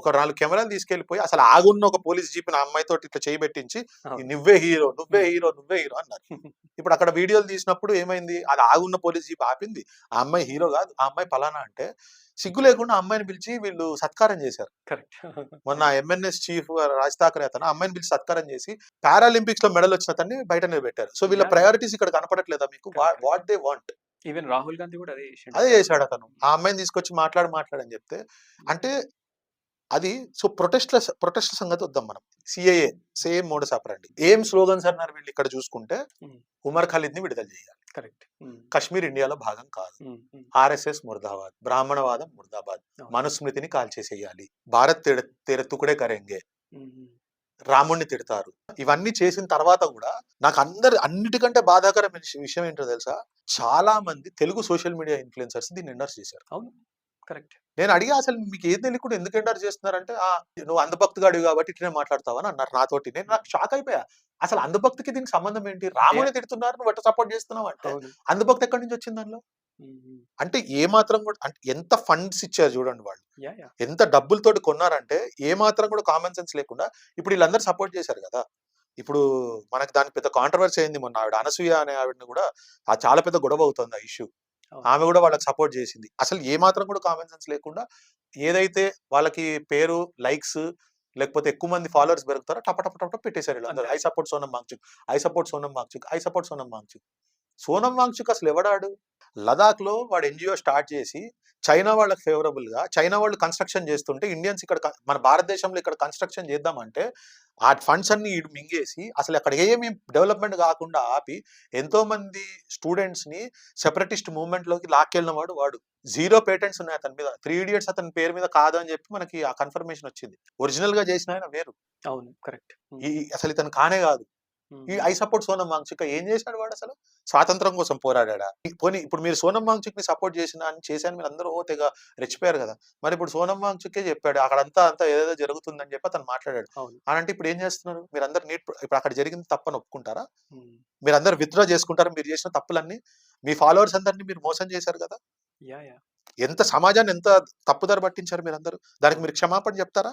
ఒక 4 కెమెరాలు తీసుకెళ్ళిపోయి అసలు ఆగున్న ఒక పోలీస్ జీప్‌ని ఆ అమ్మాయితోటి ఇట్లా చేయి పెట్టించి అవును. నువ్వే హీరో, నువ్వే హ్మ్. హీరో, నువ్వే హీరో అన్నారు. ఇప్పుడు అక్కడ వీడియోలు తీసినప్పుడు ఏమైంది? అది ఆగున్న పోలీస్ జీప్ ఆపింది. ఆ అమ్మాయి హీరో కాదు. ఆ అమ్మాయి పలానా అంటే సిగ్గు లేకుండా ఆ అమ్మాయిని పిలిచి వీళ్ళు సత్కారం చేశారు. కరెక్ట్. మొన్న ఎంఎన్ఎస్ చీఫ్ రాజ్ ఠాకరే అతను ఆ అమ్మాయిని పిలిచి సత్కారం చేసి పారాలింపిక్స్ లో మెడల్ వచ్చిన అతన్ని బయట నిలబెట్టారు. సో వీళ్ళ యాహ్! ప్రయారిటీస్ ఇక్కడ కనపడట్లేదా మీకు? Correct. What they want even Rahul Gandhi కూడా అదే చేసిండు అదే కదా! చేశాడు అతను. ఆ అమ్మాయిని తీసుకొచ్చి మాట్లాడని చెప్తే అంటే అది సో ప్రొటెస్ట్‌ల సంగతి వద్దాం మనం. CAA same modus ఆపరండి. ఏం స్లోగన్స్ అన్నారు వీళ్ళు ఇక్కడ చూసుకుంటే హ్మ్. ఉమర్ ఖాలిద్‌ని విడుదల చేయాలి. కరెక్ట్. హ్మ్. కశ్మీర్ ఇండియాలో భాగం కాదు. హ్మ్. హ్మ్. ఆర్ఎస్ఎస్ ముర్దాబాద్. బ్రాహ్మణవాదం ముర్దాబాద్. అవును. మనుస్మృతిని కాల్చేసేయాలి. భారత్ తెర తుకడే కరెంగే. హ్మ్. హ్మ్. రాముడిని తిడతారు. ఇవన్నీ చేసిన తర్వాత గూడా అన్నిటికంటే బాధాకరమైన విషయం ఏంటో తెలుసా? చాలా మంది తెలుగు సోషల్ మీడియా ఇన్‌ఫ్లుయెన్సర్స్ దీన్ని ఎండోర్స్ చేశారు. అవును. కరెక్ట్. నేను అడిగా అసలు మీకేం తెలియకుండా ఎందుకు ఎండోర్స్ చేస్తున్నారంటే, నువ్వు అంధభక్తిగాడివి కాబట్టి ఇట్లనే మాట్లాడతావని అన్నారు నాతోటి. నాకు షాక్ అయిపోయా. అసలు అంధభక్తికి దీనికి సంబంధం ఏంటి? రాముడిని తిడుతున్నారు నువ్వు ఎట్ట సపోర్ట్ చేస్తున్నావు అంటే, అవును. అంధభక్తి ఎక్కడి నుంచి వచ్చింది దానిలో? హ్మ్. హ్మ్. అంటే ఏ మాత్రం కూడా అంటే ఎంత ఫండ్స్ ఇచ్చారు చూడండి వాళ్ళు. యాహ్! ఎంత డబ్బులతోటి కొన్నారంటే, ఏ మాత్రం కూడా కామన్ సెన్స్ లేకుండా ఇప్పుడు వీళ్ళందరూ సపోర్ట్ చేశారు గదా! ఇప్పుడు మనకు దానికి పెద్ద కాంట్రోవర్సీ అయింది. మొన్న ఆవిడ అనసూయ అనే ఆవిడని గూడా చాలా పెద్ద గొడవ అవుతుంది ఆ ఇష్యూ. అవును. ఆమె గూడా వాళ్ళకి సపోర్ట్ జేసింది. అసలు ఏ మాత్రం కూడా కామన్ సెన్స్ లేకుండా ఏదైతే వాళ్ళకి పేరు, లైక్స్ లేకపోతే ఎక్కువ మంది ఫాలోవర్స్ పెరుగుతారో టప టప టప పెట్టేసారు వీళ్ళందరూ. అంతే. I support Sonam Wangchuk, I support Sonam Wangchuk, I support Sonam Wangchuk. Sonam Wangchuk అసలు ఎవడాడు? లదాఖ్‌లో వాడు ఎన్‌జీఓ స్టార్ట్ చేసి చైనా వాళ్ళకి ఫేవరబుల్‌గా చైనా వాళ్ళు కన్‌స్ట్రక్షన్ చేస్తుంటే ఇండియన్స్ ఇక్కడ మన భారతదేశంలో ఇక్కడ కన్‌స్ట్రక్షన్ చేద్దామంటే ఆ ఫండ్స్ అన్ని ఈడు మింగేసి అసలు అక్కడ ఏమి డెవలప్‌మెంట్ కాకుండా ఆపి ఎంతో మంది స్టూడెంట్స్‌ని సెపరేటిస్ట్ మూవ్‌మెంట్‌లోకి లాక్కెళ్ళిన వాడు వాడు. 0 పేటెంట్స్ ఉన్నాయి అతని మీద. 3 ఇడియట్స్ అతని పేరు మీద కాదు అని చెప్పి మనకి ఆ కన్ఫర్మేషన్ వచ్చింది. ఒరిజినల్‌గా చేసిన ఆయన వేరు. అవును. కరెక్ట్. హ్మ్. ఈ అసలు ఇతను కానే కాదు. ఈ హ్మ్. ఐ సపోర్ట్ సోనం వాంగ్‌చుక్ ఏం చేశాడు వాడసలు? స్వాతంత్రం కోసం పోరాడాడా? పోనీ ఇప్పుడు మీరు సోనం వాంగ్‌చుక్‌ని సపోర్ట్ చేశాను మీరందరూ తెగ రెచ్చిపోయారు గదా! మరి ఇప్పుడు సోనం వాంగ్‌చుకే చెప్పాడు. అక్కడంతా ఏదేదో జరుగుతుందని చెప్పి అతను మాట్లాడాడు. అవును. అనంటే ఇప్పుడు ఏం చేస్తున్నారు? మీరందరూ ఇప్పుడు అక్కడ జరిగింది తప్పని ఒప్పుకుంటారా? హ్మ్. మీరందరూ విత్‌డ్రా చేసుకుంటారా మీరు చేసిన తప్పులన్నీ? మీ ఫాలోవర్స్ అందరిని మీరు మోసం చేశారు గదా! యాహ్! ఎంత సమాజాన్ని ఎంత తప్పుదారి పట్టించారు మీరందరూ. దానికి అవును. మీరు క్షమాపణ చెప్తారా?